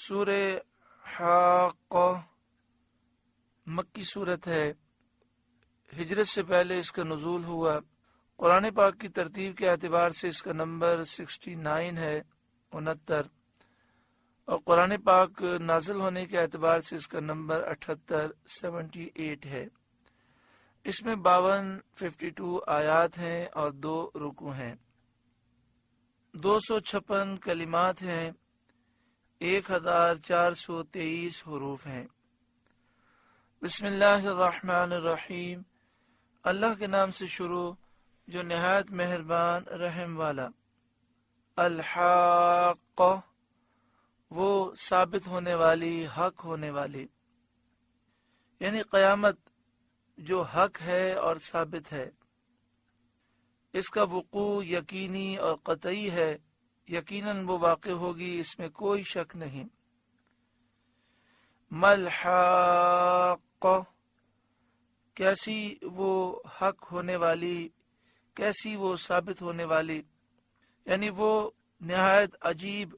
سورہ حاقہ مکی صورت ہے، ہجرت سے پہلے اس کا نزول ہوا۔ قرآن پاک کی ترتیب کے اعتبار سے اس کا نمبر 69 ہے، 69، اور قرآن پاک نازل ہونے کے اعتبار سے اس کا نمبر 78، 78 ہے۔ اس میں 52 آیات ہیں اور 2 رکوع ہیں، 256 کلمات ہیں، 1423 حروف ہیں۔ بسم اللہ الرحمن الرحیم، اللہ کے نام سے شروع جو نہایت مہربان رحم والا۔ الحاقہ، وہ ثابت ہونے والی، حق ہونے والی، یعنی قیامت جو حق ہے اور ثابت ہے، اس کا وقوع یقینی اور قطعی ہے، یقیناً وہ واقع ہوگی، اس میں کوئی شک نہیں۔ ملحاقہ، کیسی وہ حق ہونے والی، کیسی وہ ثابت ہونے والی، یعنی وہ نہایت عجیب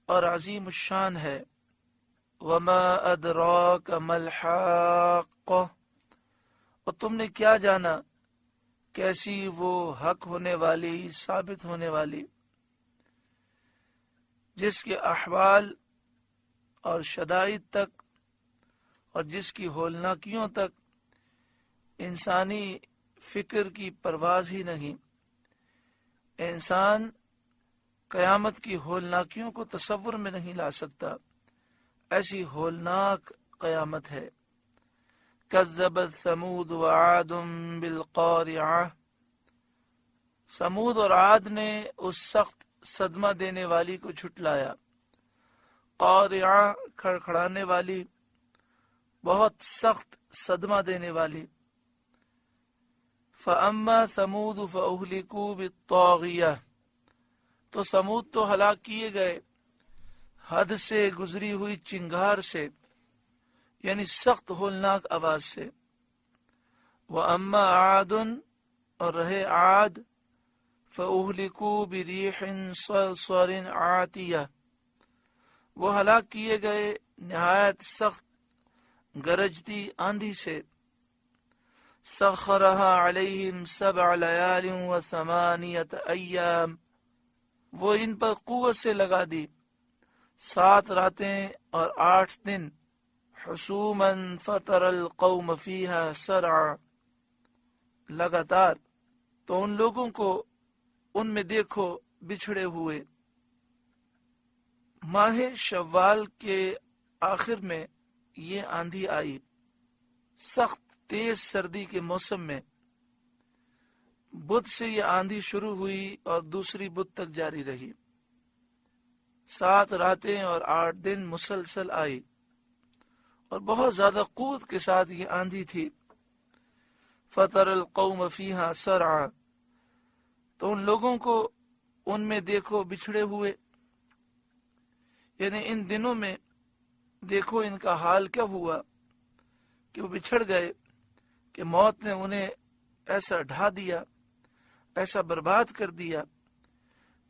اور عظیم الشان ہے۔ وما ادراک ملحاقہ، اور تم نے کیا جانا کیسی وہ حق ہونے والی، ثابت ہونے والی، جس کے احوال اور شدائد تک اور جس کی ہولناکیوں تک انسانی فکر کی پرواز ہی نہیں۔ انسان قیامت کی ہولناکیوں کو تصور میں نہیں لا سکتا، ایسی ہولناک قیامت ہے۔ کذبت ثمود وعاد بالقارعہ، سمود اور عاد نے اس سخت صدمہ دینے والی کو جھٹلایا۔ قارعہ، کھڑکھڑانے والی، بہت سخت صدمہ دینے والی۔ فَأَمَّا ثَمُودُ فَأُهْلِكُوا بِالطَّاغِيَةِ، تو سمود تو ہلاک کیے گئے حد سے گزری ہوئی چنگھار سے، یعنی سخت ہولناک آواز سے۔ وَأَمَّا عَادٌ، اور رہے عاد، فَأُهْلِكُوا بِرِيحٍ صَرْصَرٍ عَاتِيَةٍ، وہ ہلاک کیے گئے نہایت سخت گرجتی آندھی سے۔ سخرها علیہم 7 لیال و8 ایام، وہ ان پر قوت سے لگا دی 7 راتیں اور 8 دن۔ حسوما فتر القوم فیہا سرعا، لگاتار، تو ان لوگوں کو ان میں دیکھو بچھڑے ہوئے۔ ماہ شوال کے آخر میں یہ آندھی آئی، سخت تیز سردی کے موسم میں۔ بدھ سے یہ آندھی شروع ہوئی اور دوسری بدھ تک جاری رہی، 7 راتیں اور 8 دن مسلسل آئی، اور بہت زیادہ قوت کے ساتھ یہ آندھی تھی۔ فطر القوم فیہا سرعا، تو ان لوگوں کو ان میں دیکھو بچھڑے ہوئے، یعنی ان دنوں میں دیکھو ان کا حال کیا ہوا کہ وہ بچھڑ گئے، کہ موت نے انہیں ایسا ڈھا دیا، ایسا برباد کر دیا۔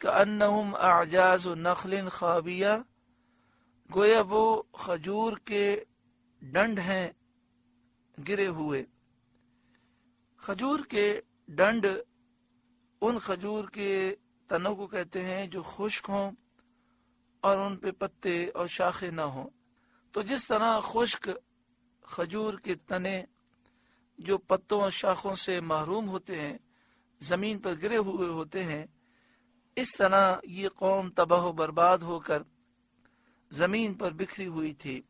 کأنہم اعجاز نخل خاویہ، گویا وہ کھجور کے ڈنڈ ہیں گرے ہوئے۔ کھجور کے ڈنڈ ان کھجور کے تنوں کو کہتے ہیں جو خشک ہوں اور ان پہ پتے اور شاخیں نہ ہوں۔ تو جس طرح خشک کھجور کے تنے جو پتوں اور شاخوں سے محروم ہوتے ہیں، زمین پر گرے ہوئے ہوتے ہیں، اس طرح یہ قوم تباہ و برباد ہو کر زمین پر بکھری ہوئی تھی۔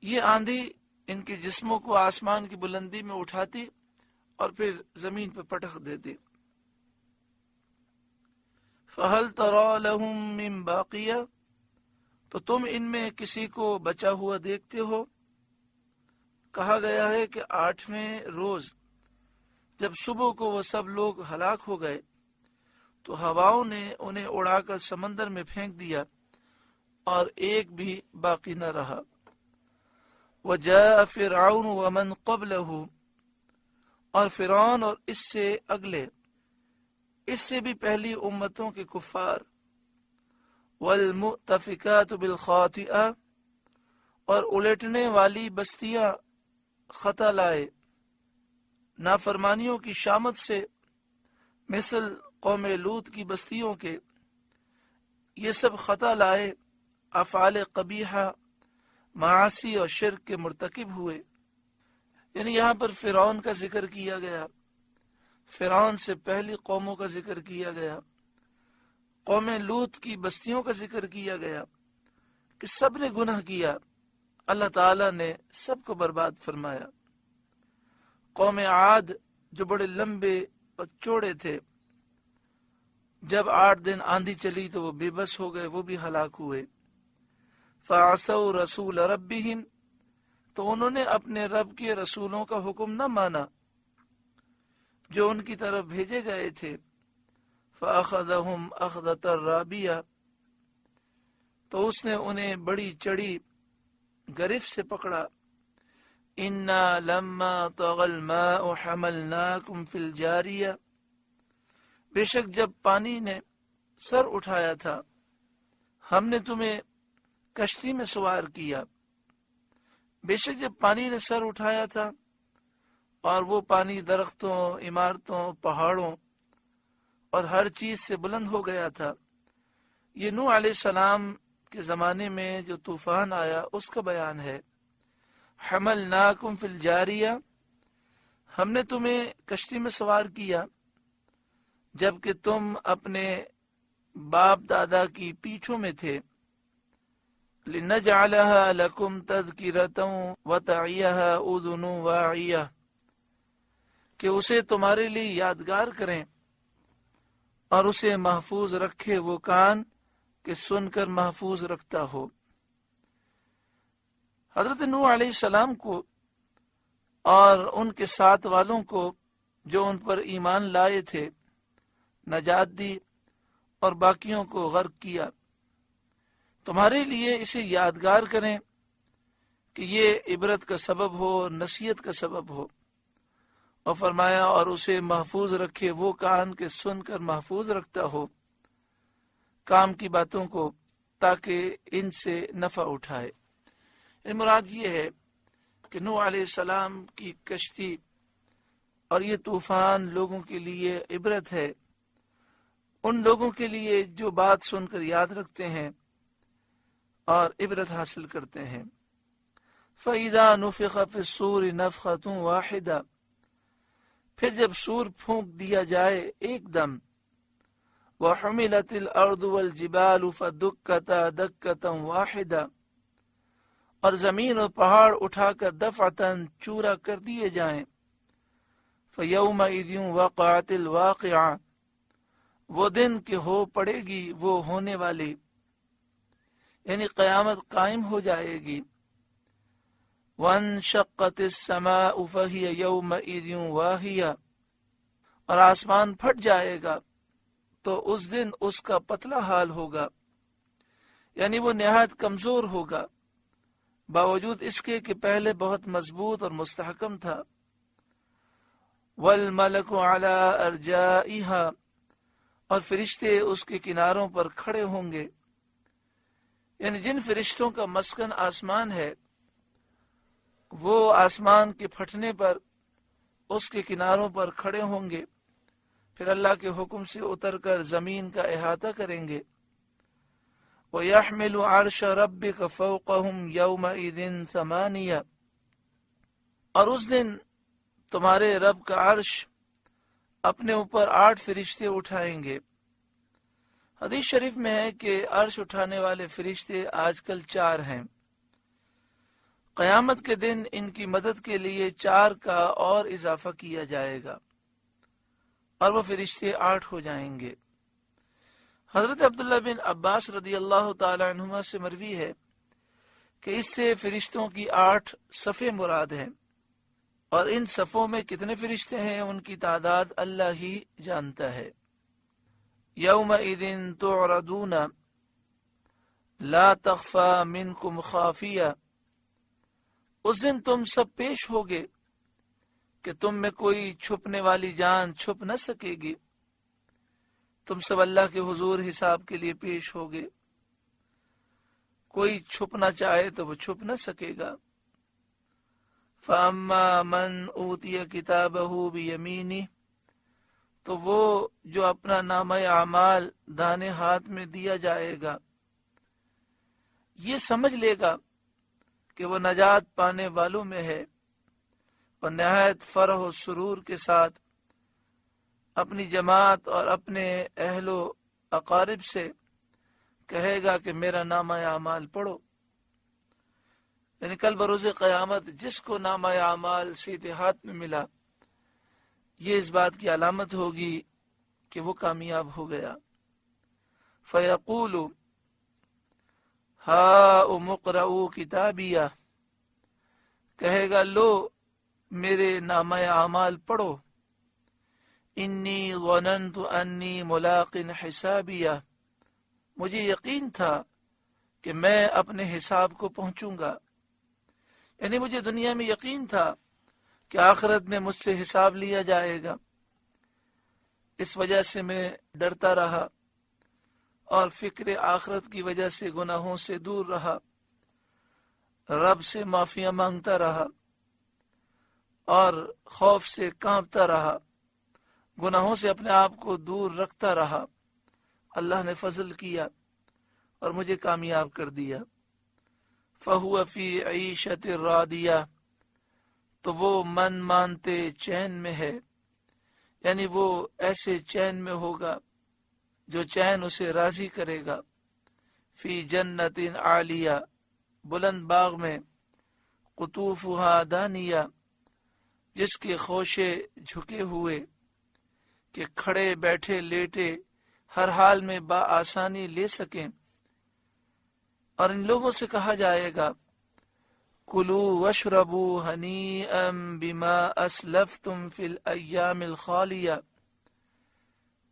یہ آندھی ان کے جسموں کو آسمان کی بلندی میں اٹھاتی اور پھر زمین پر پٹخ دیتی۔ فَهَلْ تَرَى لَهُم مِّن بَاقِيَةٍ، تو تم ان میں کسی کو بچا ہوا دیکھتے ہو؟ کہا گیا ہے کہ 8ویں روز جب صبح کو وہ سب لوگ ہلاک ہو گئے تو ہواؤں نے انہیں اڑا کر سمندر میں پھینک دیا اور ایک بھی باقی نہ رہا۔ وَجَاءَ فِرْعَوْنُ وَمَنْ قَبْلَهُ، اور فرعون اور اس سے اگلے، اس سے بھی پہلی امتوں کے کفار۔ والمؤتفکات بالخاطئہ، اور الٹنے والی بستیاں خطا لائے نافرمانیوں کی شامت سے، مثل قوم لوط کی بستیوں کے، یہ سب خطا لائے، افعال قبیحہ، معاصی اور شرک کے مرتکب ہوئے۔ یعنی یہاں پر فرعون کا ذکر کیا گیا، فرعون سے پہلی قوموں کا ذکر کیا گیا، قوم لوط کی بستیوں کا ذکر کیا گیا کہ سب نے گناہ کیا، اللہ تعالی نے سب کو برباد فرمایا۔ قوم عاد جو بڑے لمبے اور چوڑے تھے، جب 8 دن آندھی چلی تو وہ بے بس ہو گئے، وہ بھی ہلاک ہوئے۔ فعصوا رسول ربهم، تو انہوں نے اپنے رب کے رسولوں کا حکم نہ مانا جو ان کی طرف بھیجے گئے تھے۔ فأخذهم أخذة رابية، تو اس نے انہیں بڑی چڑی گرفت سے پکڑا۔ انا لما طغى الماء حملناكم في الجارية، بے شک جب پانی نے سر اٹھایا تھا ہم نے تمہیں کشتی میں سوار کیا۔ بے شک جب پانی نے سر اٹھایا تھا، اور وہ پانی درختوں، عمارتوں، پہاڑوں اور ہر چیز سے بلند ہو گیا تھا۔ یہ نوح علیہ السلام کے زمانے میں جو طوفان آیا اس کا بیان ہے۔ حملناکم فی الجاریہ، ہم نے تمہیں کشتی میں سوار کیا جبکہ تم اپنے باپ دادا کی پیٹھوں میں تھے۔ لنجعلها لکم تذکرۃ وتعیها اذن واعیہ، کہ اسے تمہارے لیے یادگار کریں اور اسے محفوظ رکھے وہ کان کہ سن کر محفوظ رکھتا ہو۔ حضرت نوح علیہ السلام کو اور ان کے ساتھ والوں کو جو ان پر ایمان لائے تھے نجات دی اور باقیوں کو غرق کیا۔ تمہارے لیے اسے یادگار کریں کہ یہ عبرت کا سبب ہو، نصیحت کا سبب ہو، اور فرمایا اور اسے محفوظ رکھے وہ کان کہ سن کر محفوظ رکھتا ہو کام کی باتوں کو، تاکہ ان سے نفع اٹھائے۔ مراد یہ ہے کہ نوح علیہ السلام کی کشتی اور یہ طوفان لوگوں کے لیے عبرت ہے، ان لوگوں کے لیے جو بات سن کر یاد رکھتے ہیں اور عبرت حاصل کرتے ہیں۔ فَإِذَا نُفِخَ فِي الصُّورِ نَفْخَةٌ وَاحِدَةٌ، پھر جب سور پھونک دیا جائے ایک دم، وَحُمِلَتِ الْأَرْضُ وَالْجِبَالُ فَدُكَّتَا دَكَّةً وَاحِدَةً، اور زمین اور پہاڑ اٹھا کر دفعتاً چورا کر دیے جائیں۔ فَيَوْمَئِذٍ وَقَعَتِ الْوَاقِعَةُ، وہ دن کہ ہو پڑے گی وہ ہونے والی، یعنی قیامت قائم ہو جائے گی۔ وَانشَقَّتِ السَّمَاءُ فَهِيَ يَوْمَئِذٍ وَاهِيَةٌ، اور آسمان پھٹ جائے گا تو اس دن اس کا پتلا حال ہوگا، یعنی وہ نہایت کمزور ہوگا، باوجود اس کے کہ پہلے بہت مضبوط اور مستحکم تھا۔ وَالْمَلَكُ عَلَىٰ أَرْجَائِهَا، اور فرشتے اس کے کناروں پر کھڑے ہوں گے، یعنی جن فرشتوں کا مسکن آسمان ہے وہ آسمان کے پھٹنے پر اس کے کناروں پر کھڑے ہوں گے، پھر اللہ کے حکم سے اتر کر زمین کا احاطہ کریں گے۔ وَيَحْمِلُ عَرْشَ رَبِّكَ فَوْقَهُمْ يَوْمَئِذٍ ثَمَانِيَةٌ، اور اس دن تمہارے رب کا عرش اپنے اوپر 8 فرشتے اٹھائیں گے۔ حدیث شریف میں ہے کہ عرش اٹھانے والے فرشتے آج کل 4 ہیں، قیامت کے دن ان کی مدد کے لیے 4 کا اور اضافہ کیا جائے گا اور وہ فرشتے 8 ہو جائیں گے۔ حضرت عبداللہ بن عباس رضی اللہ تعالی عنہما سے مروی ہے کہ اس سے فرشتوں کی 8 صفیں مراد ہیں، اور ان صفوں میں کتنے فرشتے ہیں ان کی تعداد اللہ ہی جانتا ہے۔ یومئذ تعرضون لا تخفی منکم خافیہ، اس دن تم سب پیش ہوگے کہ تم میں کوئی چھپنے والی جان چھپ نہ سکے گی، تم سب اللہ کے حضور حساب کے لیے پیش ہوگے۔ کوئی چھپنا چاہے تو وہ چھپ نہ سکے گا۔ فَأَمَّا مَنْ أُوتِيَ كِتَابَهُ بِيَمِينِهِ، تو وہ جو اپنا نامہ اعمال دانے ہاتھ میں دیا جائے گا، یہ سمجھ لے گا کہ وہ نجات پانے والوں میں ہے، اور نہایت فرح و سرور کے ساتھ اپنی جماعت اور اپنے اہل و اقارب سے کہے گا کہ میرا نامہ اعمال پڑھو۔ یعنی کل بروز قیامت جس کو نامہ اعمال سیدھے ہاتھ میں ملا، یہ اس بات کی علامت ہوگی کہ وہ کامیاب ہو گیا۔ فَيَقُولُ هَاؤُمُ اقْرَءُوا کِتَابِیَهْ، کہے گا لو میرے نامہ اعمال پڑھو۔ انی ظننت انی ملاق حسابیہ، مجھے یقین تھا کہ میں اپنے حساب کو پہنچوں گا، یعنی مجھے دنیا میں یقین تھا کہ آخرت میں مجھ سے حساب لیا جائے گا، اس وجہ سے میں ڈرتا رہا اور فکر آخرت کی وجہ سے گناہوں سے دور رہا، رب سے معافیاں مانگتا رہا اور خوف سے کانپتا رہا، گناہوں سے اپنے آپ کو دور رکھتا رہا۔ اللہ نے فضل کیا اور مجھے کامیاب کر دیا۔ فَهُوَ فِي عِيشَةٍ رَاضِيَةٍ، تو وہ من مانتے چین میں ہے، یعنی وہ ایسے چین میں ہوگا جو چین اسے راضی کرے گا۔ فی جنت عالیہ، بلند باغ میں، قطوفها دانیہ، جس کے خوشے جھکے ہوئے کہ کھڑے بیٹھے لیٹے ہر حال میں بآسانی لے سکیں۔ اور ان لوگوں سے کہا جائے گا کُلُوا وَاشْرَبُوا ہَنِیئًا بِمَا أَسْلَفْتُمْ فِی الْأَیَّامِ الْخَالِیَةِ،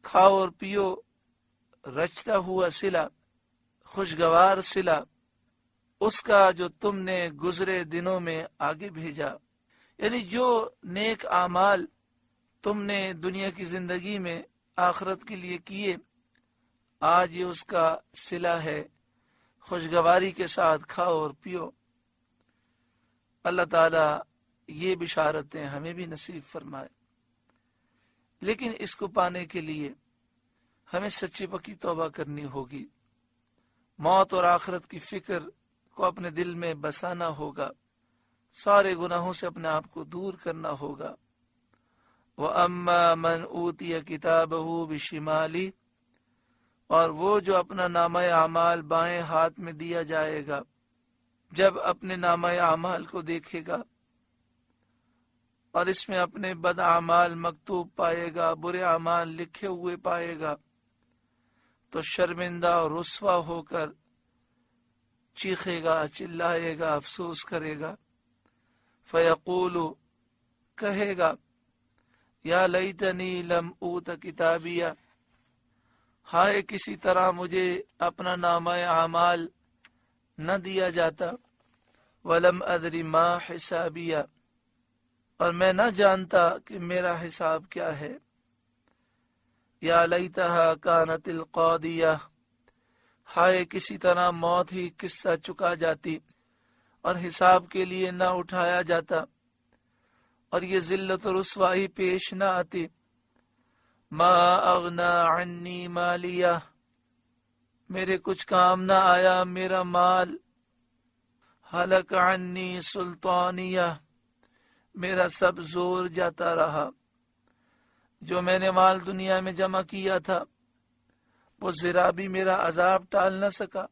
کھاؤ اور پیو رچتا ہوا صلہ، خوشگوار صلہ اس کا جو تم نے گزرے دنوں میں آگے بھیجا، یعنی جو نیک اعمال تم نے دنیا کی زندگی میں آخرت کے لیے کیے، آج یہ اس کا صلہ ہے، خوشگواری کے ساتھ کھاؤ اور پیو۔ اللہ تعالیٰ یہ بشارتیں ہمیں بھی نصیب فرمائے، لیکن اس کو پانے کے لیے ہمیں سچی پکی توبہ کرنی ہوگی، موت اور آخرت کی فکر کو اپنے دل میں بسانا ہوگا، سارے گناہوں سے اپنے آپ کو دور کرنا ہوگا۔ وَأَمَّا مَنْ أُوتِيَ كِتَابَهُ بِشِمَالِهِ، اور وہ جو اپنا نامہ اعمال بائیں ہاتھ میں دیا جائے گا، جب اپنے نامہ اعمال کو دیکھے گا اور اس میں اپنے بد اعمال مکتوب پائے گا، برے اعمال لکھے ہوئے پائے گا، تو شرمندہ اور رسوا ہو کر چیخے گا، چلائے گا، افسوس کرے گا۔ فَيَقُولُ، کہے گا یا لیتنی لم اوت کتابیہ، ہائے کسی طرح مجھے اپنا نامہ اعمال نہ دیا جاتا، ولم ادری ما حسابیہ، اور میں نہ جانتا کہ میرا حساب کیا ہے۔ یا لیتہا کانت القاضیہ، ہائے کسی طرح موت ہی قصہ چکا جاتی اور حساب کے لیے نہ اٹھایا جاتا اور یہ ذلت و رسوائی پیش نہ آتی۔ ما اغنا عنی مالیہ، میرے کچھ کام نہ آیا میرا مال۔ ہلک عنی سلطانیہ، میرا سب زور جاتا رہا، جو میں نے مال دنیا میں جمع کیا تھا وہ ذرا بھی میرا عذاب ٹال نہ سکا،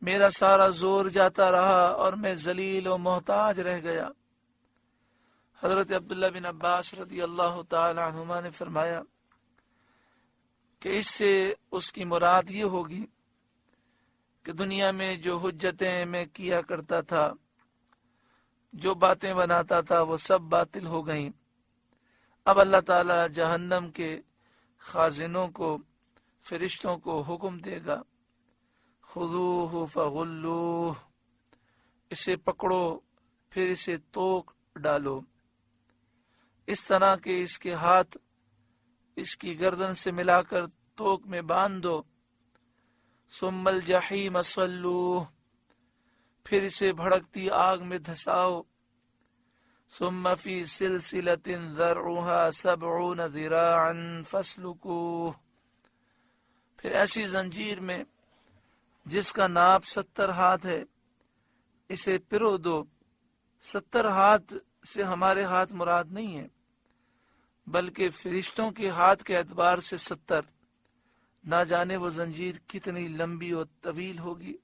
میرا سارا زور جاتا رہا اور میں ذلیل و محتاج رہ گیا۔ حضرت عبداللہ بن عباس رضی اللہ تعالی عنہما نے فرمایا کہ اس سے اس کی مراد یہ ہوگی کہ دنیا میں جو حجتیں میں کیا کرتا تھا، جو باتیں بناتا تھا، وہ سب باطل ہو گئیں۔ اب اللہ تعالی جہنم کے خازنوں کو، فرشتوں کو حکم دے گا خذوہ فغلوہ، اسے پکڑو پھر اسے توک ڈالو، اس طرح کہ اس کے ہاتھ اس کی گردن سے ملا کر توک میں باندھ دو، ثم الجحیم صلوہ، پھر اسے بھڑکتی آگ میں دھساؤ، ثم فی سلسلۃ ذرعها 70 ذراعا فاسلکوہ، پھر ایسی زنجیر میں جس کا ناپ 70 ہاتھ ہے اسے پرو دو۔ 70 ہاتھ سے ہمارے ہاتھ مراد نہیں ہے، بلکہ فرشتوں کے ہاتھ کے اعتبار سے 70، نہ جانے وہ زنجیر کتنی لمبی اور طویل ہوگی۔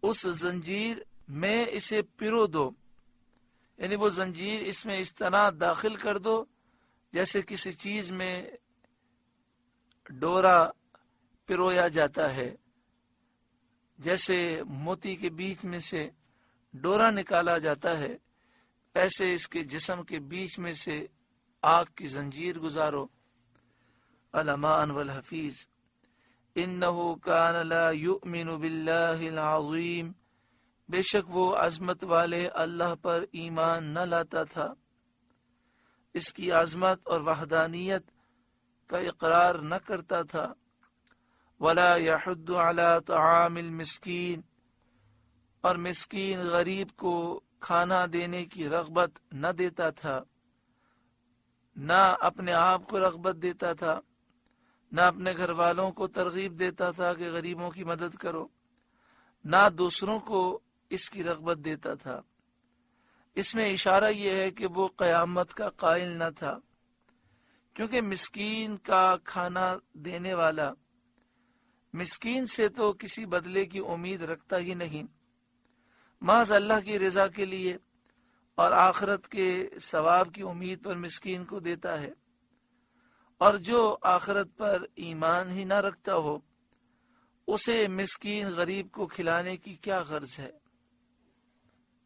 اس زنجیر میں اسے پرو دو، یعنی وہ زنجیر اس میں اس طرح داخل کر دو جیسے کسی چیز میں ڈورا پرویا جاتا ہے، جیسے موتی کے بیچ میں سے ڈورا نکالا جاتا ہے، ایسے اس کے جسم کے بیچ میں سے آگ کی زنجیر گزارو۔ الامان والحفیظ، انہو کان لا یؤمن باللہ العظیم، بے شک وہ عظمت والے اللہ پر ایمان نہ لاتا تھا، اس کی عظمت اور وحدانیت کا اقرار نہ کرتا تھا۔ ولا یحض علی طعام المسکین، اور مسکین غریب کو کھانا دینے کی رغبت نہ دیتا تھا، نہ اپنے آپ کو رغبت دیتا تھا، نہ اپنے گھر والوں کو ترغیب دیتا تھا کہ غریبوں کی مدد کرو، نہ دوسروں کو اس کی رغبت دیتا تھا۔ اس میں اشارہ یہ ہے کہ وہ قیامت کا قائل نہ تھا، کیونکہ مسکین کا کھانا دینے والا مسکین سے تو کسی بدلے کی امید رکھتا ہی نہیں، محض اللہ کی رضا کے لیے اور آخرت کے ثواب کی امید پر مسکین کو دیتا ہے، اور جو آخرت پر ایمان ہی نہ رکھتا ہو اسے مسکین غریب کو کھلانے کی کیا غرض ہے۔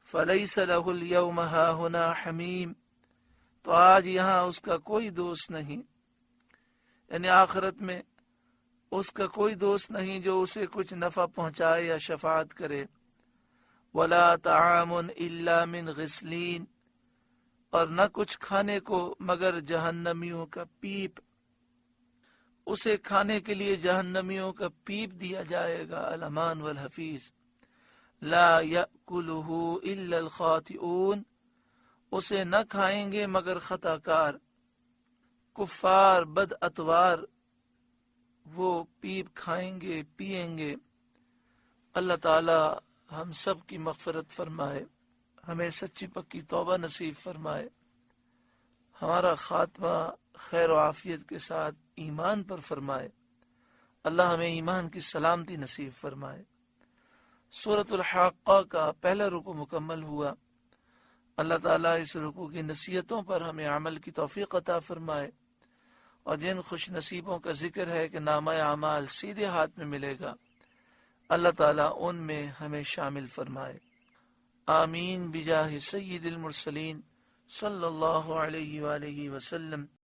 فَلَيْسَ لَهُ الْيَوْمَ هَاهُنَا حَمِيمٌ، تو آج یہاں اس کا کوئی دوست نہیں، یعنی آخرت میں اس کا کوئی دوست نہیں جو اسے کچھ نفع پہنچائے یا شفاعت کرے۔ وَلَا طَعَامٌ إِلَّا مِنْ غِسْلِينَ، اور نہ کچھ کھانے کو مگر جہنمیوں کا پیپ، اسے کھانے کے لیے جہنمیوں کا پیپ دیا جائے گا۔ الامان والحفیظ، لا یأکلہ الا الخاطئون، اسے نہ کھائیں گے مگر خطا کار، کفار، بد اتوار وہ پیپ کھائیں گے، پیئیں گے۔ اللہ تعالی ہم سب کی مغفرت فرمائے، ہمیں سچی پکی توبہ نصیب فرمائے، ہمارا خاتمہ خیر و عافیت کے ساتھ ایمان پر فرمائے، اللہ ہمیں ایمان کی سلامتی نصیب فرمائے۔ سورۃ الحاقہ کا پہلا رکوع مکمل ہوا۔ اللہ تعالیٰ اس رکوع کی نصیحتوں پر ہمیں عمل کی توفیق عطا فرمائے، اور جن خوش نصیبوں کا ذکر ہے کہ نامہ اعمال سیدھے ہاتھ میں ملے گا، اللہ تعالیٰ ان میں ہمیں شامل فرمائے۔ آمین بجاہ سید المرسلین صلی اللہ علیہ وآلہ وسلم۔